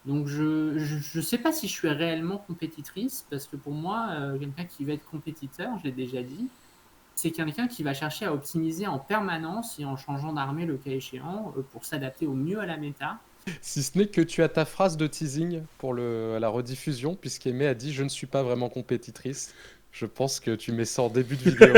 Donc je sais pas si je suis réellement compétitrice, parce que pour moi, quelqu'un qui va être compétiteur, je l'ai déjà dit, c'est quelqu'un qui va chercher à optimiser en permanence et en changeant d'armée le cas échéant, pour s'adapter au mieux à la méta. Si ce n'est que tu as ta phrase de teasing pour la rediffusion, puisqu'Aimée a dit « Je ne suis pas vraiment compétitrice ». Je pense que tu mets ça en début de vidéo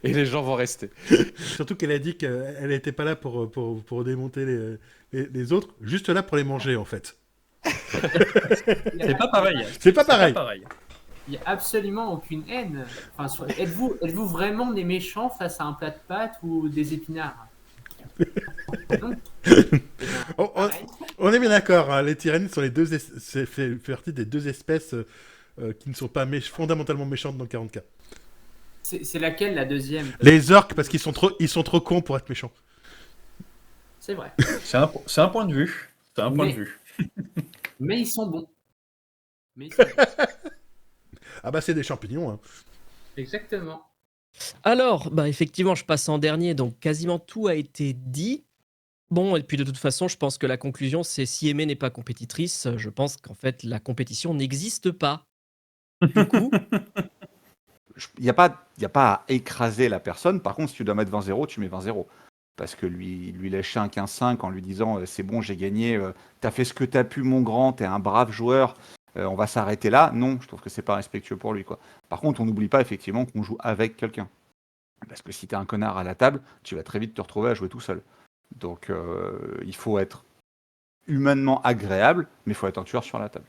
et les gens vont rester. Surtout qu'elle a dit qu'elle n'était pas là pour démonter les autres, juste là pour les manger en fait. C'est pas pareil. C'est pas pareil. Il n'y a absolument aucune haine. Enfin, êtes-vous vraiment des méchants face à un plat de pâtes ou des épinards? Non. On est bien d'accord, hein, les tyrannides sont fait partie des deux espèces qui ne sont pas fondamentalement méchantes dans 40K. C'est laquelle la deuxième? Les orques, parce qu'ils sont trop cons pour être méchants. C'est vrai. C'est un point de vue. C'est un point de vue. Mais ils sont bons. Ah bah c'est des champignons. Hein. Exactement. Alors, effectivement, je passe en dernier, donc quasiment tout a été dit. Bon, et puis de toute façon, je pense que la conclusion, c'est si Aimée n'est pas compétitrice, je pense qu'en fait, la compétition n'existe pas. Du coup... Il n'y a pas à écraser la personne. Par contre, si tu dois mettre 20-0, tu mets 20-0. Parce que lui lâcher un 15-5 en lui disant c'est bon, j'ai gagné, t'as fait ce que t'as pu, mon grand, t'es un brave joueur, on va s'arrêter là. Non, je trouve que c'est pas respectueux pour lui, quoi. Par contre, on n'oublie pas effectivement qu'on joue avec quelqu'un. Parce que si t'es un connard à la table, tu vas très vite te retrouver à jouer tout seul. Donc, il faut être humainement agréable, mais il faut être un tueur sur la table.